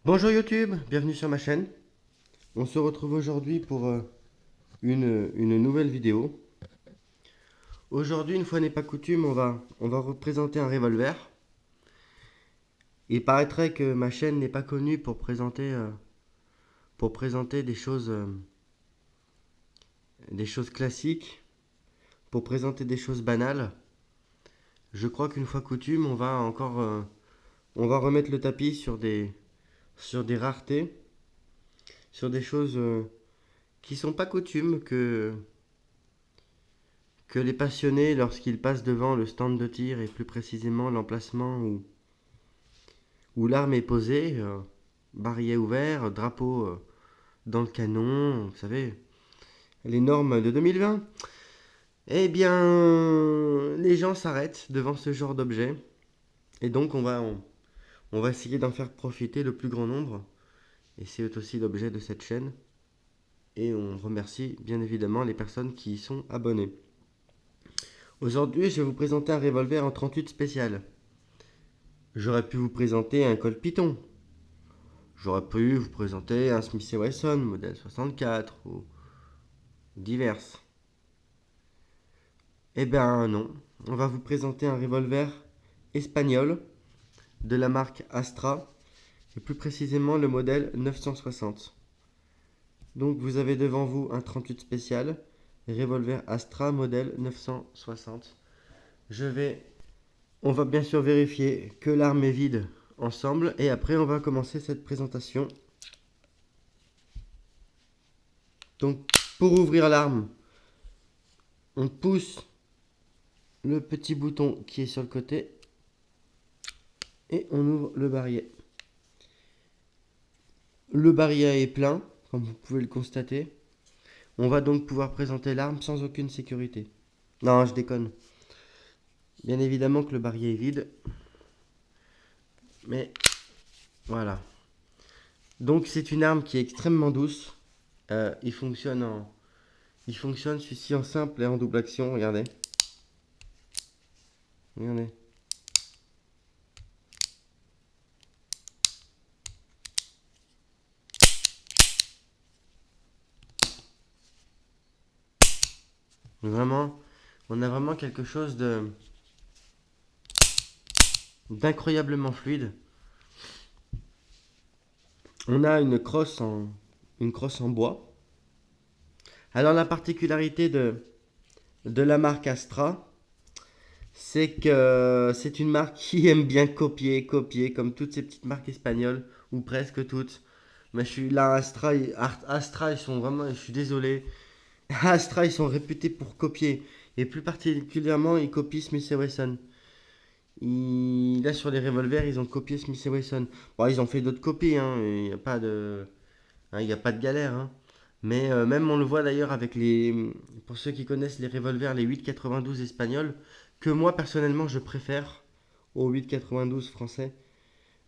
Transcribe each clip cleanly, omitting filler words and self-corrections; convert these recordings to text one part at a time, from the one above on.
Bonjour YouTube, bienvenue sur ma chaîne. On se retrouve aujourd'hui pour une nouvelle vidéo. Aujourd'hui, une fois n'est pas coutume, on va représenter un revolver. Il paraîtrait que ma chaîne n'est pas connue pour présenter des choses classiques, pour présenter des choses banales. Je crois qu'une fois coutume, on va remettre le tapis sur des raretés, sur des choses qui sont pas coutumes que les passionnés, lorsqu'ils passent devant le stand de tir et plus précisément l'emplacement où l'arme est posée, barillet ouvert, drapeau dans le canon, vous savez, les normes de 2020, eh bien, les gens s'arrêtent devant ce genre d'objet. Et donc, on va essayer d'en faire profiter le plus grand nombre. Et c'est aussi l'objet de cette chaîne. Et on remercie bien évidemment les personnes qui y sont abonnées. Aujourd'hui, je vais vous présenter un revolver en 38 spécial. J'aurais pu vous présenter un Colt Python. J'aurais pu vous présenter un Smith & Wesson modèle 64 ou diverses. Eh ben non, on va vous présenter un revolver espagnol de la marque Astra et plus précisément le modèle 960. Donc vous avez devant vous un 38 spécial, revolver Astra modèle 960. On va bien sûr vérifier que l'arme est vide ensemble et après on va commencer cette présentation. Donc pour ouvrir l'arme, on pousse le petit bouton qui est sur le côté et on ouvre le barillet. Le barillet est plein, comme vous pouvez le constater. On va donc pouvoir présenter l'arme sans aucune sécurité. Non, je déconne. Bien évidemment que le barillet est vide. Mais voilà. Donc c'est une arme qui est extrêmement douce. Il fonctionne celui-ci en simple et en double action. Regardez. Regardez. Vraiment, on a vraiment quelque chose d'incroyablement fluide. On a une crosse en bois. Alors la particularité de la marque Astra, c'est que c'est une marque qui aime bien copier, comme toutes ces petites marques espagnoles, ou presque toutes. Mais je suis là, Astra, ils sont vraiment, je suis désolé, Astra, ils sont réputés pour copier. Et plus particulièrement, ils copient Smith & Wesson. Là, sur les revolvers, ils ont copié Smith & Wesson. Bon, ils ont fait d'autres copies, hein, il n'y a pas de, hein, il y a pas de galère. Hein. Mais même on le voit d'ailleurs avec pour ceux qui connaissent les revolvers, les 8,92 espagnols, que moi personnellement je préfère aux 8,92 français.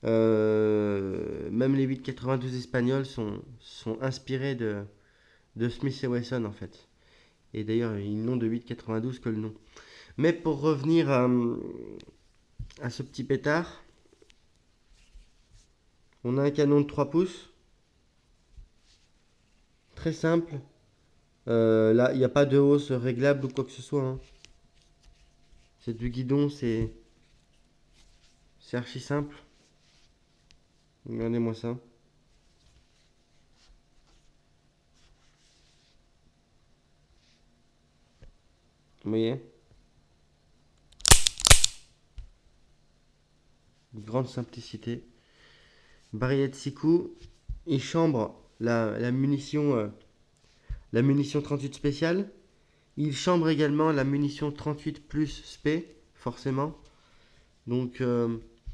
Même les 8,92 espagnols sont inspirés de Smith & Wesson en fait. Et d'ailleurs, ils n'ont de 8,92 que le nom. Mais pour revenir à ce petit pétard, on a un canon de 3 pouces, très simple. Là, il n'y a pas de hausse réglable ou quoi que ce soit. Hein. C'est du guidon, c'est archi simple. Regardez-moi ça. Vous voyez? Une grande simplicité. Barillet de 6 coups. Il chambre la munition 38 spéciale. Il chambre également la munition 38 plus spé, forcément. Donc,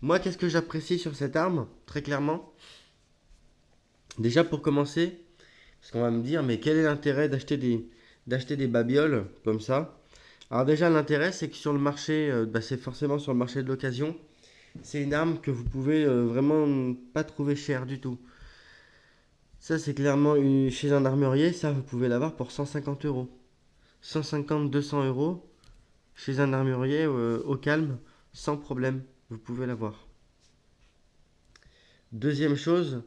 moi, qu'est-ce que j'apprécie sur cette arme? Très clairement. Déjà, pour commencer, parce qu'on va me dire, mais quel est l'intérêt d'acheter des babioles comme ça? Alors déjà, l'intérêt, c'est que sur le marché, c'est forcément sur le marché de l'occasion, c'est une arme que vous pouvez vraiment pas trouver chère du tout. Ça, c'est clairement chez un armurier, ça, vous pouvez l'avoir pour 150 euros. 150, 200 euros chez un armurier au calme, sans problème, vous pouvez l'avoir. Deuxième chose,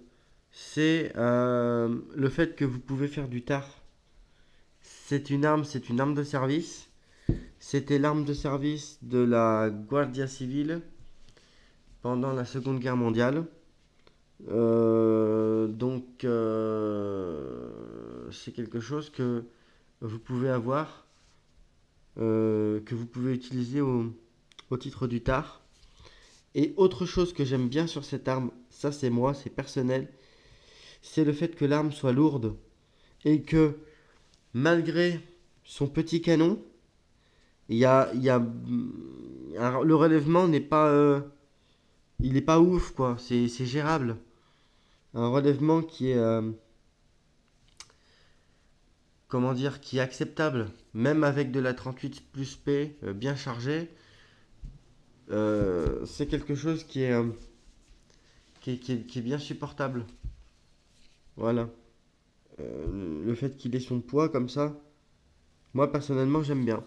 c'est le fait que vous pouvez faire du tar. C'est une arme de service. C'était l'arme de service de la Guardia Civile pendant la Seconde Guerre mondiale. C'est quelque chose que vous pouvez avoir, que vous pouvez utiliser au titre du tar. Et autre chose que j'aime bien sur cette arme, ça c'est moi, c'est personnel, c'est le fait que l'arme soit lourde et que malgré son petit canon, le relèvement n'est pas, il n'est pas ouf quoi, c'est gérable. Un relèvement qui est, comment dire, qui est acceptable, même avec de la 38 plus P bien chargée. C'est quelque chose qui est bien supportable. Voilà. Le fait qu'il ait son poids comme ça, moi personnellement j'aime bien.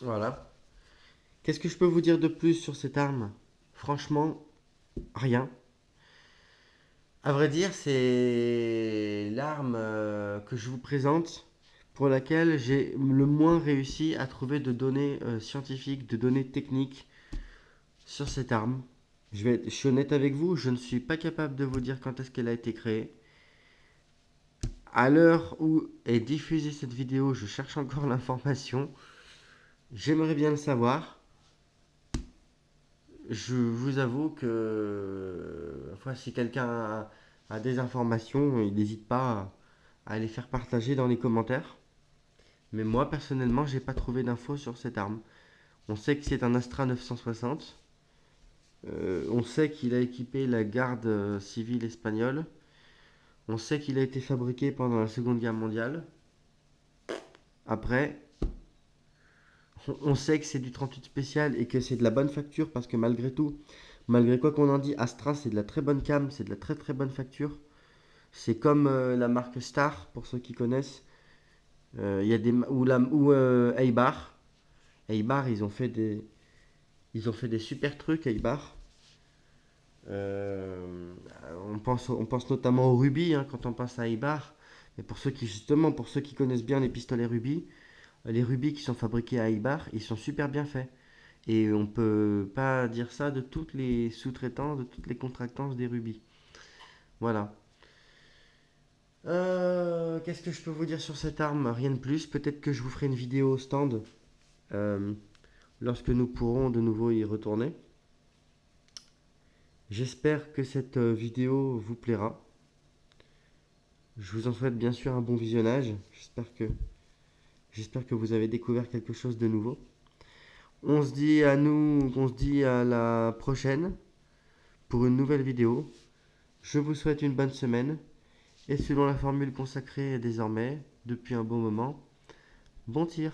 Voilà. Qu'est-ce que je peux vous dire de plus sur cette arme? Franchement, rien. À vrai dire, c'est l'arme que je vous présente pour laquelle j'ai le moins réussi à trouver de données scientifiques, de données techniques sur cette arme. Je suis honnête avec vous, je ne suis pas capable de vous dire quand est-ce qu'elle a été créée. À l'heure où est diffusée cette vidéo, je cherche encore l'information. J'aimerais bien le savoir. Je vous avoue que enfin, si quelqu'un a des informations, il n'hésite pas à les faire partager dans les commentaires. Mais moi, personnellement, j'ai pas trouvé d'infos sur cette arme. On sait que c'est un Astra 960. On sait qu'il a équipé la garde civile espagnole. On sait qu'il a été fabriqué pendant la Seconde Guerre mondiale. Après, on sait que c'est du 38 spécial et que c'est de la bonne facture parce que malgré tout, malgré quoi qu'on en dit, Astra c'est de la très bonne cam, c'est de la très très bonne facture. C'est comme la marque Star pour ceux qui connaissent. Il y a des ou Eibar. Eibar ils ont fait des super trucs Eibar. Euh, on pense notamment au Ruby hein, quand on pense à Eibar. Et pour ceux qui justement pour ceux qui connaissent bien les pistolets Ruby, les rubis qui sont fabriqués à Eibar, ils sont super bien faits. Et on peut pas dire ça de toutes les sous-traitants, de toutes les contractances des rubis. Voilà. Qu'est-ce que je peux vous dire sur cette arme? Rien de plus. Peut-être que je vous ferai une vidéo au stand euh, lorsque nous pourrons de nouveau y retourner. J'espère que cette vidéo vous plaira. Je vous en souhaite bien sûr un bon visionnage. J'espère que vous avez découvert quelque chose de nouveau. On se dit à la prochaine pour une nouvelle vidéo. Je vous souhaite une bonne semaine et selon la formule consacrée désormais depuis un bon moment, bon tir.